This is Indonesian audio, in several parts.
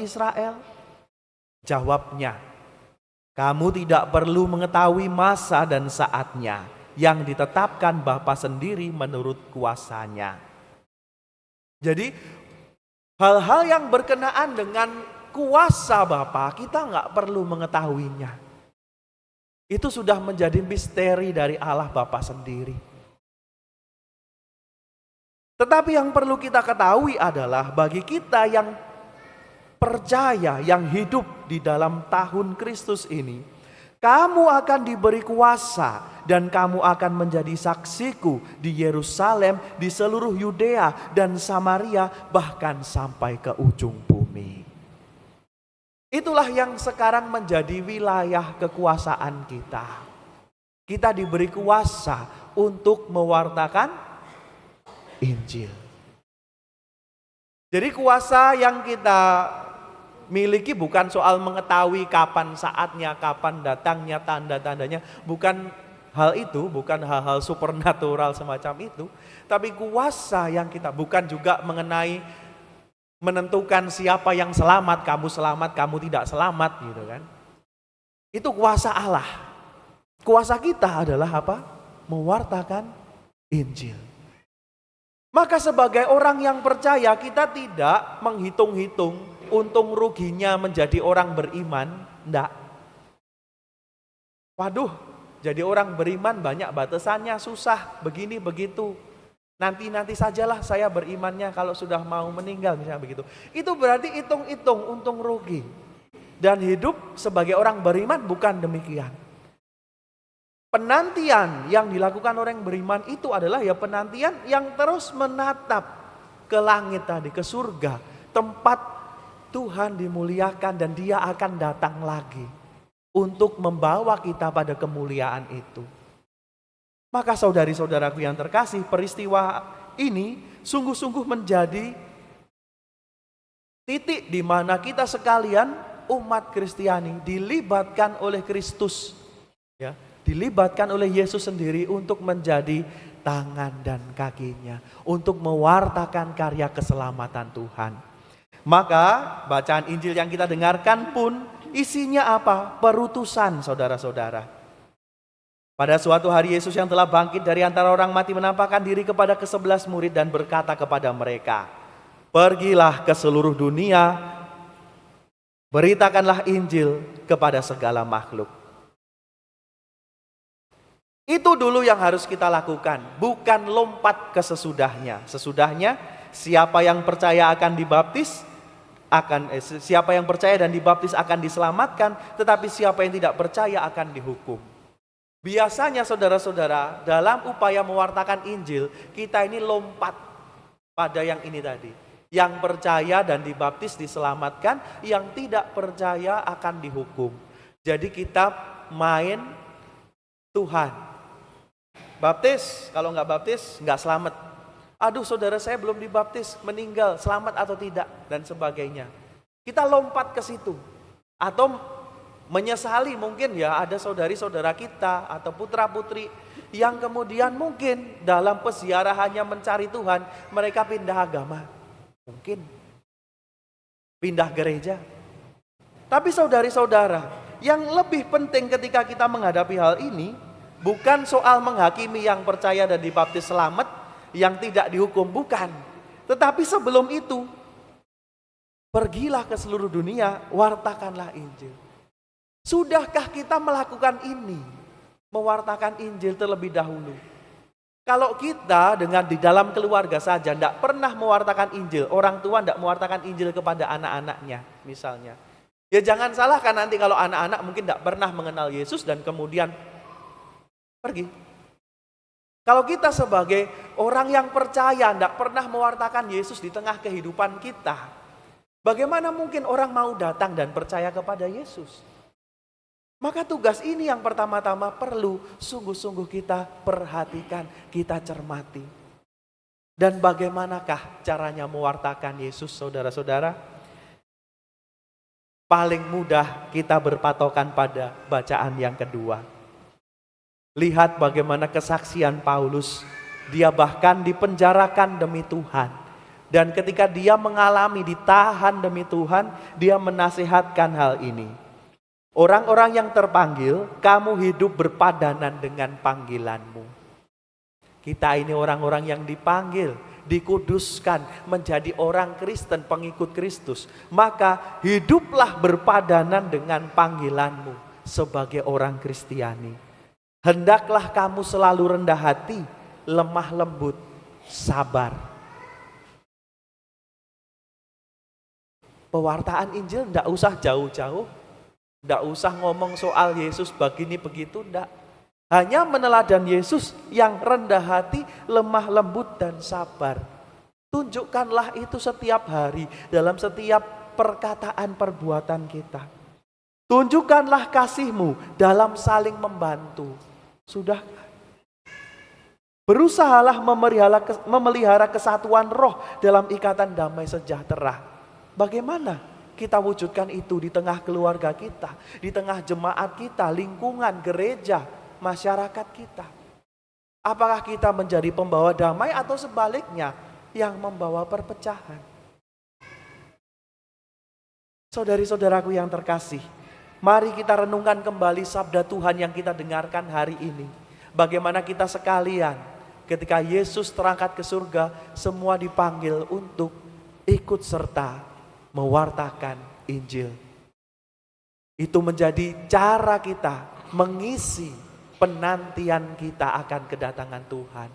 Israel? Jawabnya, kamu tidak perlu mengetahui masa dan saatnya yang ditetapkan Bapa sendiri menurut kuasanya. Jadi hal-hal yang berkenaan dengan kuasa Bapa kita nggak perlu mengetahuinya. Itu sudah menjadi misteri dari Allah Bapa sendiri. Tetapi yang perlu kita ketahui adalah bagi kita yang percaya, yang hidup di dalam tahun Kristus ini, kamu akan diberi kuasa dan kamu akan menjadi saksiku di Yerusalem, di seluruh Yudea dan Samaria, bahkan sampai ke ujung bumi. Itulah yang sekarang menjadi wilayah kekuasaan kita. Kita diberi kuasa untuk mewartakan Injil. Jadi kuasa yang kita miliki bukan soal mengetahui kapan saatnya, kapan datangnya, tanda-tandanya. Bukan hal itu, bukan hal-hal supernatural semacam itu. Tapi kuasa yang kita, bukan juga mengenai menentukan siapa yang selamat, kamu tidak selamat gitu kan. Itu kuasa Allah. Kuasa kita adalah apa? Mewartakan Injil. Maka sebagai orang yang percaya, kita tidak menghitung-hitung untung ruginya menjadi orang beriman, enggak. Waduh, jadi orang beriman banyak batasannya, susah, begini begitu. Nanti sajalah saya berimannya kalau sudah mau meninggal, misalnya begitu. Itu berarti hitung-hitung untung rugi. Dan hidup sebagai orang beriman bukan demikian. Penantian yang dilakukan orang beriman itu adalah ya penantian yang terus menatap ke langit tadi, ke surga, tempat Tuhan dimuliakan dan Dia akan datang lagi untuk membawa kita pada kemuliaan itu. Maka saudari-saudaraku yang terkasih, peristiwa ini sungguh-sungguh menjadi titik di mana kita sekalian umat Kristiani dilibatkan oleh Kristus, ya, dilibatkan oleh Yesus sendiri untuk menjadi tangan dan kakinya, untuk mewartakan karya keselamatan Tuhan. Maka bacaan Injil yang kita dengarkan pun isinya apa? Perutusan, saudara-saudara. Pada suatu hari Yesus yang telah bangkit dari antara orang mati menampakkan diri kepada ke-11 murid dan berkata kepada mereka, pergilah ke seluruh dunia, beritakanlah Injil kepada segala makhluk. Itu dulu yang harus kita lakukan, bukan lompat ke sesudahnya. Sesudahnya siapa yang percaya akan dibaptis, siapa yang percaya dan dibaptis akan diselamatkan, tetapi siapa yang tidak percaya akan dihukum. Biasanya saudara-saudara, dalam upaya mewartakan Injil, kita ini lompat pada yang ini tadi. Yang percaya dan dibaptis diselamatkan, yang tidak percaya akan dihukum. Jadi kita main Tuhan. Baptis, kalau nggak baptis nggak selamat. Aduh saudara saya belum dibaptis, meninggal, selamat atau tidak, dan sebagainya. Kita lompat ke situ. Atau menyesali mungkin ya ada saudari-saudara kita atau putra-putri yang kemudian mungkin dalam peziarahannya mencari Tuhan, mereka pindah agama. Mungkin pindah gereja. Tapi saudari-saudara, yang lebih penting ketika kita menghadapi hal ini, bukan soal menghakimi yang percaya dan dibaptis selamat, yang tidak dihukum, bukan. Tetapi sebelum itu, pergilah ke seluruh dunia, wartakanlah Injil. Sudahkah kita melakukan ini? Mewartakan Injil terlebih dahulu. Kalau kita dengan di dalam keluarga saja tidak pernah mewartakan Injil, orang tua tidak mewartakan Injil kepada anak-anaknya misalnya. Ya jangan salahkan nanti kalau anak-anak mungkin tidak pernah mengenal Yesus dan kemudian pergi. Kalau kita sebagai orang yang percaya tidak pernah mewartakan Yesus di tengah kehidupan kita, bagaimana mungkin orang mau datang dan percaya kepada Yesus? Maka tugas ini yang pertama-tama perlu sungguh-sungguh kita perhatikan, kita cermati. Dan bagaimanakah caranya mewartakan Yesus, saudara-saudara? Paling mudah kita berpatokan pada bacaan yang kedua. Lihat bagaimana kesaksian Paulus. Dia bahkan dipenjarakan demi Tuhan. Dan ketika dia mengalami ditahan demi Tuhan, dia menasihatkan hal ini. Orang-orang yang terpanggil, kamu hidup berpadanan dengan panggilanmu. Kita ini orang-orang yang dipanggil, dikuduskan menjadi orang Kristen, pengikut Kristus. Maka hiduplah berpadanan dengan panggilanmu sebagai orang Kristiani. Hendaklah kamu selalu rendah hati, lemah lembut, sabar. Pewartaan Injil tidak usah jauh-jauh, tidak usah ngomong soal Yesus begini begitu, tidak. Hanya meneladan Yesus yang rendah hati, lemah lembut dan sabar. Tunjukkanlah itu setiap hari dalam setiap perkataan perbuatan kita. Tunjukkanlah kasih-Mu dalam saling membantu. Sudah. Berusahalah memelihara kesatuan roh dalam ikatan damai sejahtera. Bagaimana kita wujudkan itu di tengah keluarga kita, di tengah jemaat kita, lingkungan, gereja, masyarakat kita? Apakah kita menjadi pembawa damai atau sebaliknya yang membawa perpecahan? Saudari-saudaraku yang terkasih, mari kita renungkan kembali sabda Tuhan yang kita dengarkan hari ini. Bagaimana kita sekalian ketika Yesus terangkat ke surga, semua dipanggil untuk ikut serta mewartakan Injil. Itu menjadi cara kita mengisi penantian kita akan kedatangan Tuhan.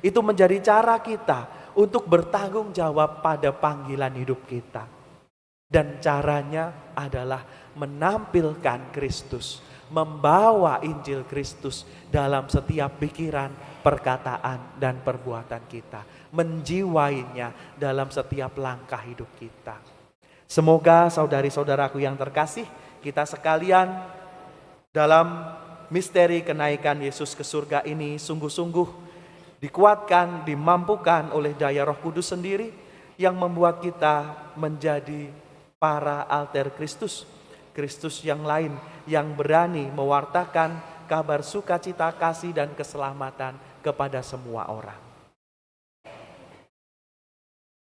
Itu menjadi cara kita untuk bertanggung jawab pada panggilan hidup kita. Dan caranya adalah menampilkan Kristus, membawa Injil Kristus dalam setiap pikiran, perkataan, dan perbuatan kita. Menjiwainya dalam setiap langkah hidup kita. Semoga saudari-saudaraku yang terkasih, kita sekalian dalam misteri kenaikan Yesus ke surga ini sungguh-sungguh dikuatkan, dimampukan oleh daya Roh Kudus sendiri yang membuat kita menjadi para alter Kristus. Kristus yang lain yang berani mewartakan kabar sukacita, kasih dan keselamatan kepada semua orang.